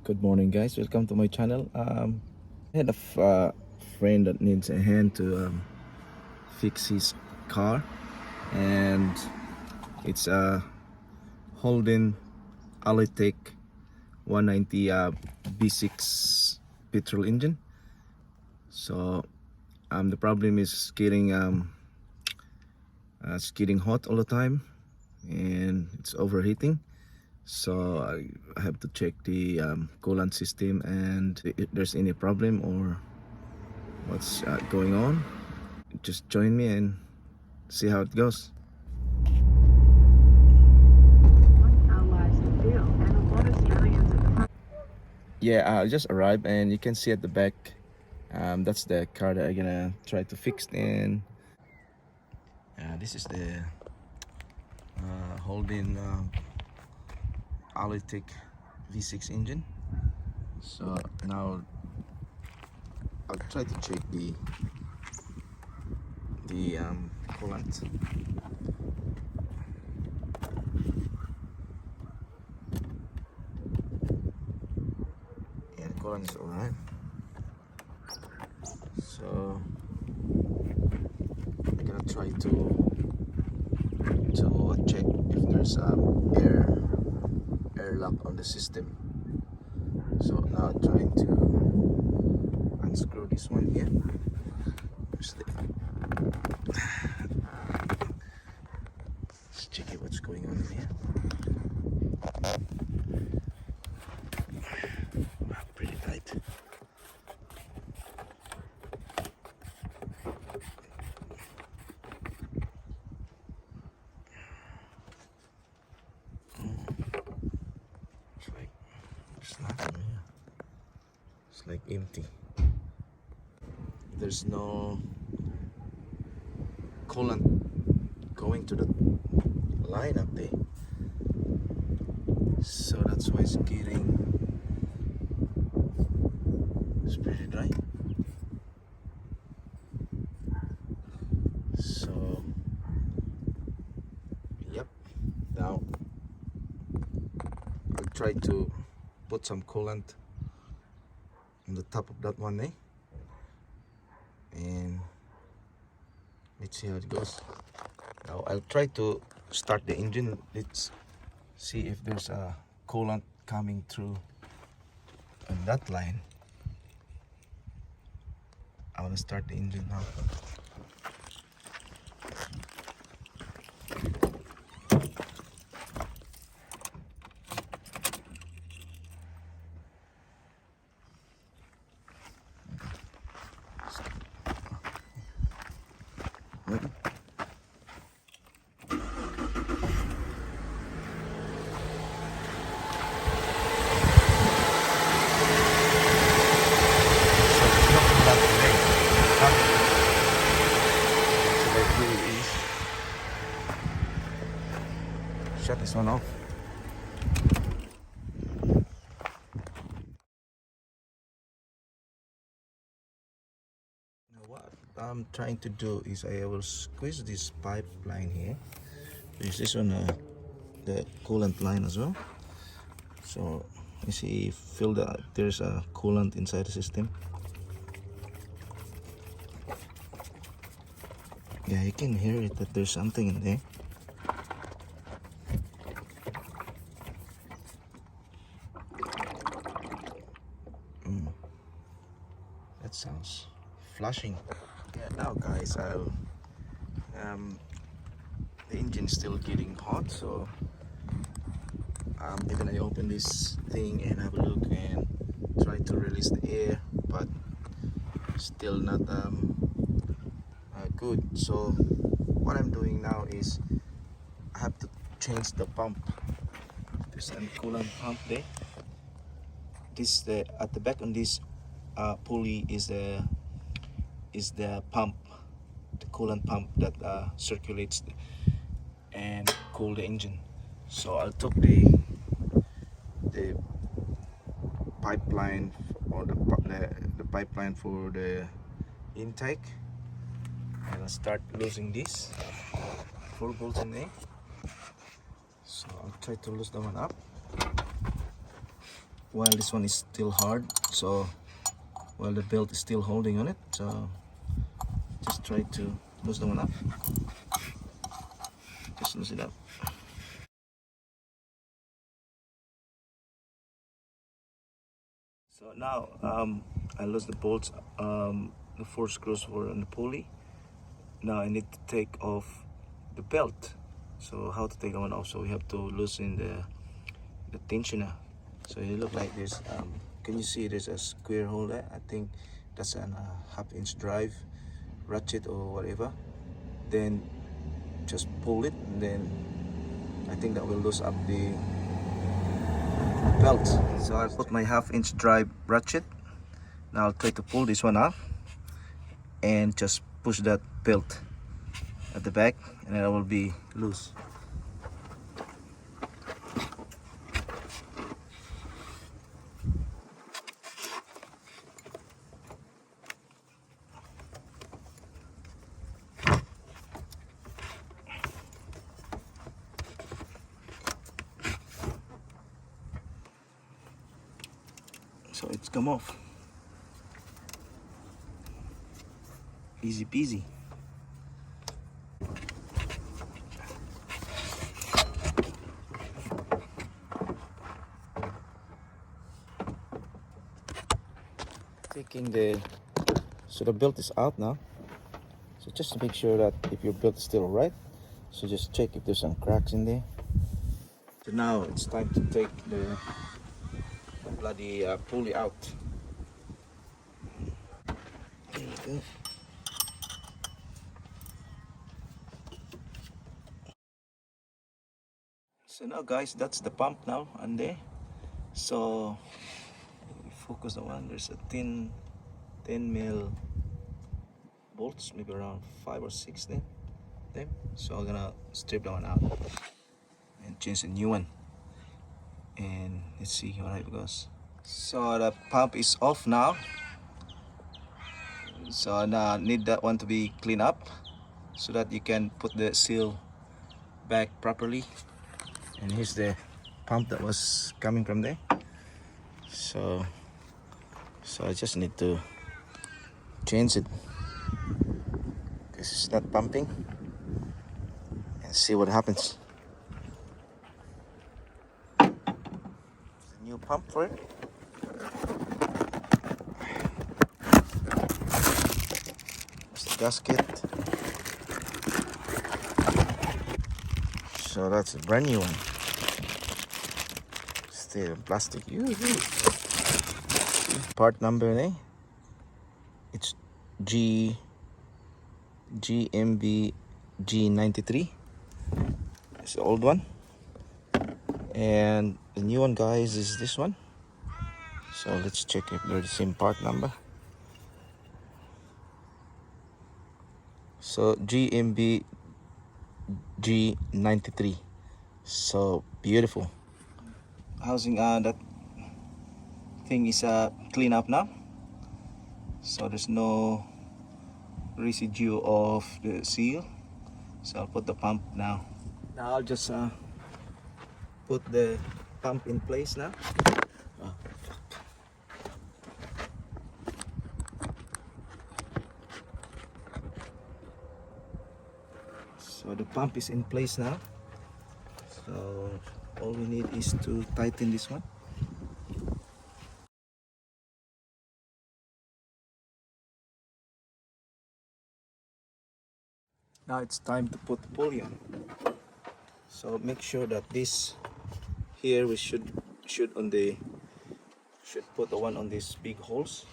Good morning, guys. Welcome to my channel. I had a friend that needs a hand to fix his car, and it's a Holden Alloytech 190 V6 petrol engine. So the problem is it's getting hot all the time, and it's overheating. So I have to check the coolant system and if there's any problem or what's going on. Just join me and see how it goes. Yeah, I just arrived and you can see at the back, that's the car that I'm gonna try to fix. And this is the Holden Alloytech V6 engine. So now I'll try to check the coolant. Yeah, the coolant is alright. So I'm gonna try to check if there's air lock on the system. So now I'm trying to unscrew this one here. Let's check it, what's going on here. Pretty tight. It's like there's nothing here. It's like empty. There's no coolant going to the line up there, so that's why it's pretty dry. So yep, now I'll try to put some coolant on the top of that one there, and let's see how it goes. Now I'll try to start the engine. Let's see if there's a coolant coming through on that line. I want to start the engine now. Shut this one off. Now what I'm trying to do is I will squeeze this pipeline here. There's this one, the coolant line as well. So you see, there's a coolant inside the system. Yeah, you can hear it that there's something in there. That sounds flushing. Yeah, now guys, the engine's still getting hot, so even I open this thing and have a look and try to release the air, but still not good. So what I'm doing now is I have to change the pump. There's a coolant pump there. This at the back on this pulley is the pump, the coolant pump that circulates and cool the engine. So I took the pipeline, or the pipeline for the intake, and I start losing this 4 bolts in there. So I'll try to lose that one up. while this one is still hard, so while the belt is still holding on it. So just try to loosen one up. Just loosen it up. So now I loosen the bolts, the 4 screws were on the pulley. Now I need to take off the belt. So how to take that one off? So we have to loosen the tensioner. So it look like this. Can you see there's a square hole there? I think that's an 1/2 inch drive ratchet or whatever. Then just pull it, and then I think that will loosen up the belt. So I put my 1/2 inch drive ratchet. Now I'll try to pull this one off and just push that belt at the back, and then it will be loose. So it's come off. Easy peasy. Taking so the belt is out now. So just to make sure that if your belt is still right, so just check if there's some cracks in there. So now it's time to take the bloody pulley out. There we go. So now guys, that's the pump now and there. So we focus on one. There's a 10 mil bolts, maybe around 5 or 6 them. So I'm gonna strip that one out and change a new one, and let's see how it goes. So the pump is off now. So now I need that one to be cleaned up so that you can put the seal back properly. And here's the pump that was coming from there. So I just need to change it because it's not pumping, and see what happens. There's a new pump for it. There's the gasket. So that's a brand new one. Still plastic. Part number, eh? It's GMB G93. It's the old one, and the new one, guys, is this one. So let's check if they're the same part number. So GMB G93. So beautiful. Housing that thing is clean up now, so there's no residue of the seal. So I'll put the pump now. Now I'll just put the pump in place now. Oh, fuck. So the pump is in place now. So all we need is to tighten this one. Now it's time to put the pulley on. So make sure that this here we should put the one on these big holes.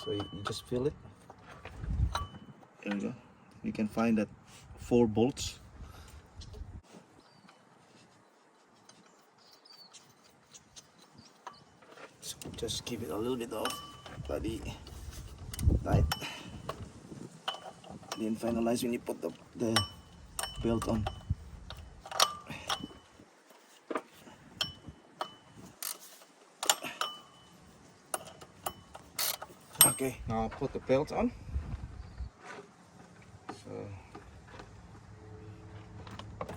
So you just fill it. There we go. You can find that 4 bolts. So just give it a little bit of bloody tight. Then finalize when you put the belt on. Okay, now I'll put the belt on.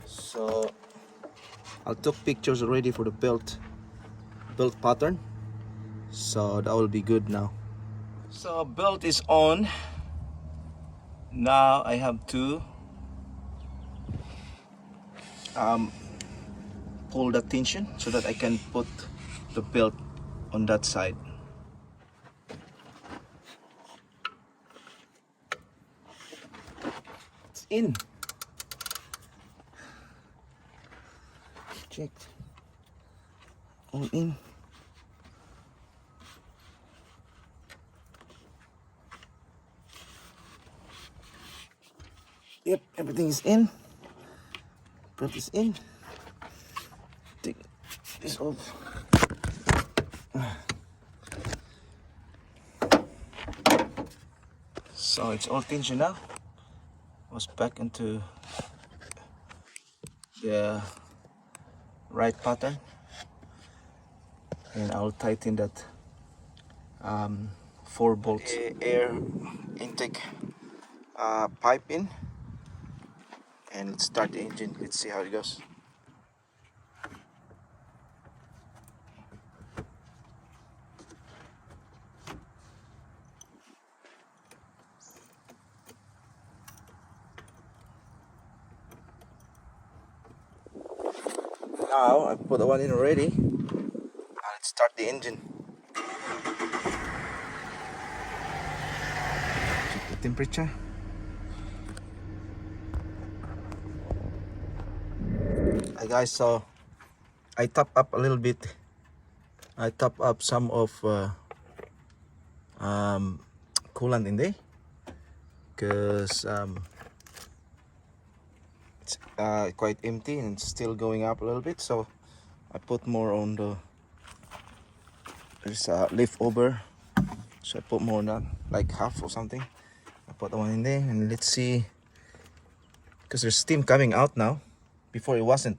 So I took pictures already for the belt pattern, so that will be good now. So belt is on. Now I have to pull the tension so that I can put the belt on that side. It's in. Checked. All in. Yep, everything is in. Belt is in. Take this off. So it's all tension now. Was back into the right pattern, and I'll tighten that 4 bolts air intake pipe in, and let's start the engine. Let's see how it goes. Now I put the one in already. Now let's start the engine. Check the temperature. Hi guys, so I top up a little bit. I top up some of coolant in there because it's quite empty and it's still going up a little bit, so I put more on the, there's a leftover, so I put more on that, like half or something. I put the one in there, and let's see, because there's steam coming out now. Before it wasn't,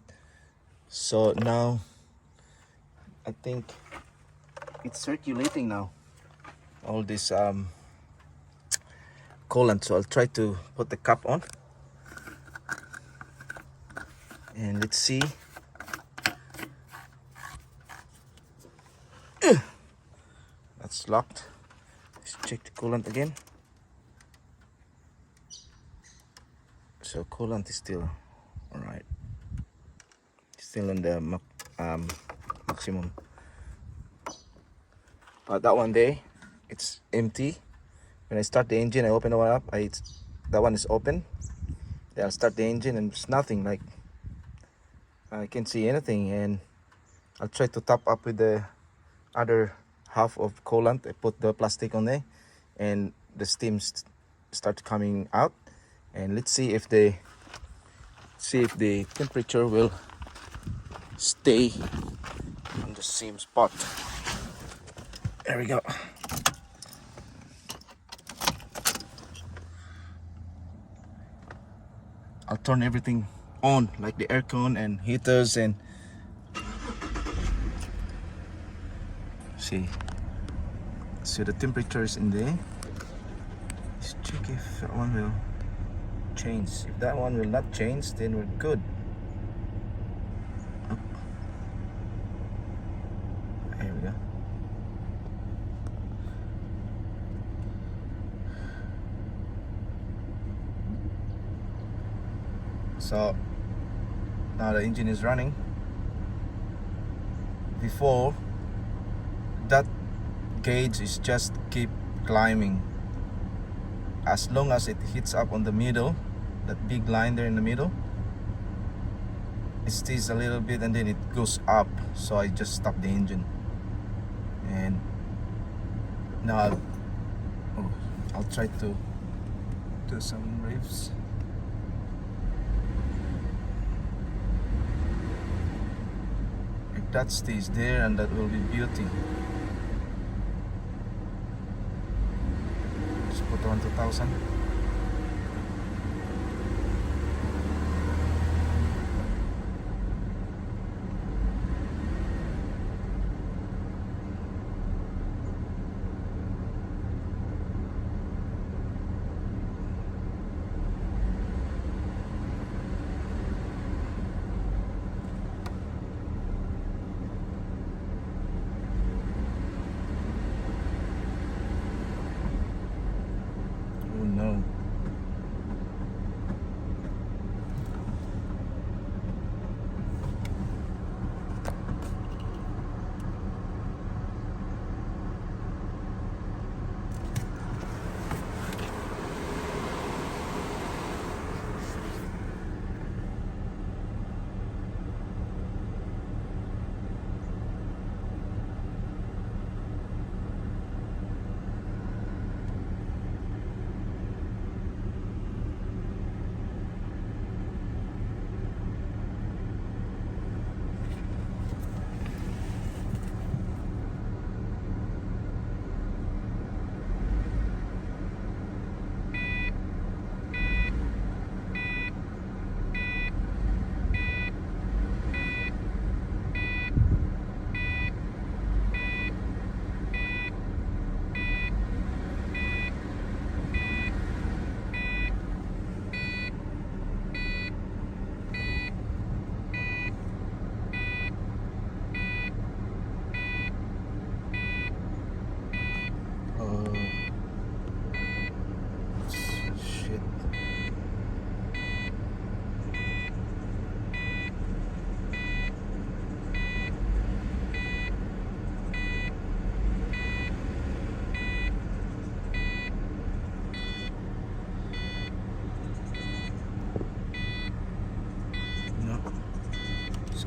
so now I think it's circulating now, all this coolant. So I'll try to put the cap on, and let's see. That's locked. Let's check the coolant again. So coolant is still all right, still in the maximum, but that one there it's empty. When I start the engine, I open the one up, that one is open. Then I'll start the engine and there's nothing, like I can't see anything, and I'll try to top up with the other half of coolant. I put the plastic on there and the steam start coming out, and let's see if the temperature will stay on the same spot. There we go. I'll turn everything on, like the aircon and heaters, and see the temperature is in there. Let's check if that one will change. If that one will not change, then we're good. There we go. So now the engine is running. Before, that gauge is just keep climbing. As long as it hits up on the middle, that big line there in the middle, it stays a little bit and then it goes up. So I just stop the engine, and now I'll try to do some revs. If that stays there, and that will be beauty. Just put on 2000.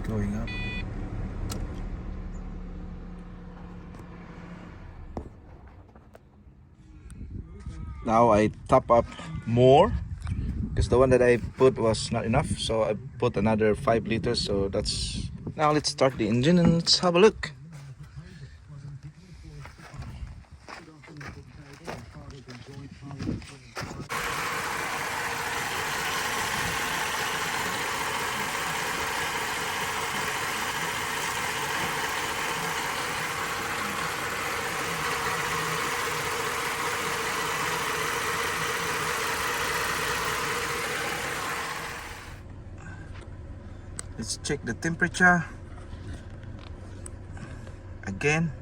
going up. Now I top up more because the one that I put was not enough, so I put another 5 liters. So that's now. Let's start the engine and let's have a look. Let's check the temperature again.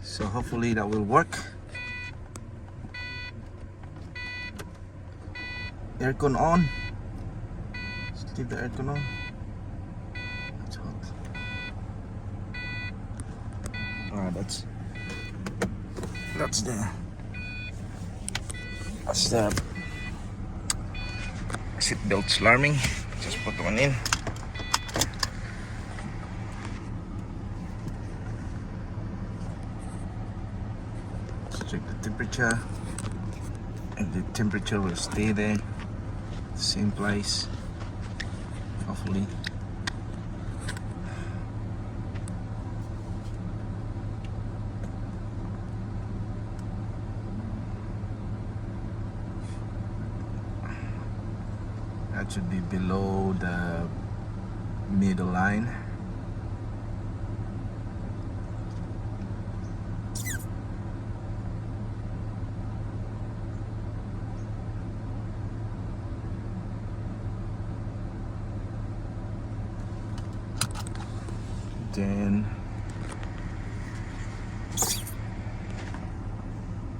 So hopefully that will work. Aircon on. Let's leave the aircon on. It's hot. Alright, that's the seat belts alarming. Just put one in. Let's check the temperature, and the temperature will stay there, same place, hopefully. That should be below the middle line. Then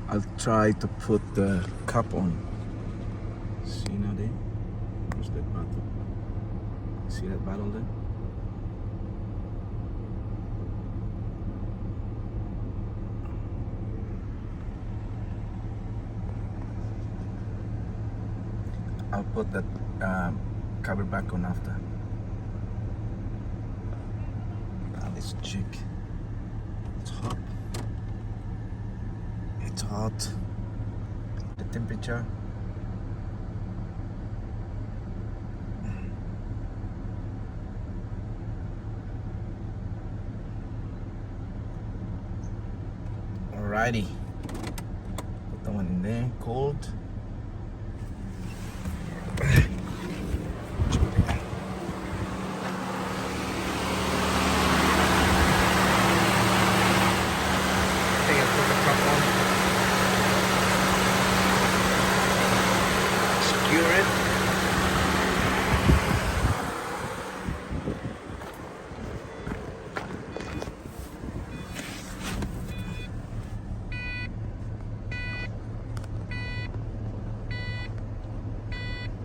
I'll try to put the cap on. See now there? Where's that bottle? See that bottle there? I'll put that cover back on after. Let's check. It's hot. It's hot. The temperature. Alrighty. Put that one in there. Cold. Secure it.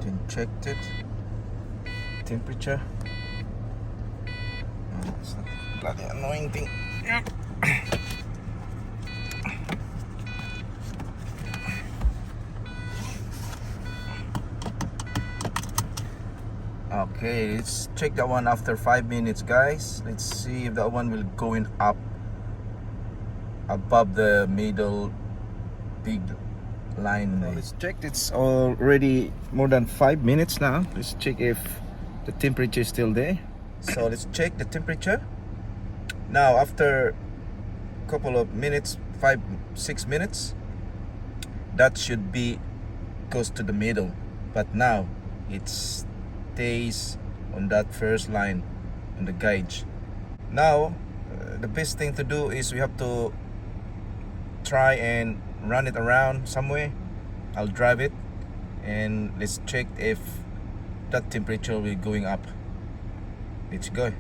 Then checked it. Temperature. Oh, it's a bloody annoying thing. Okay, let's check that one after 5 minutes, guys. Let's see if that one will going up above the middle big line. Now let's check. It's already more than 5 minutes now. Let's check if the temperature is still there. So let's check the temperature. Now after a couple of minutes, 5-6 minutes, that should be close to the middle. But now it stays on that first line on the gauge. Now the best thing to do is we have to try and run it around somewhere. I'll drive it and let's check if that temperature will going up. Let's go.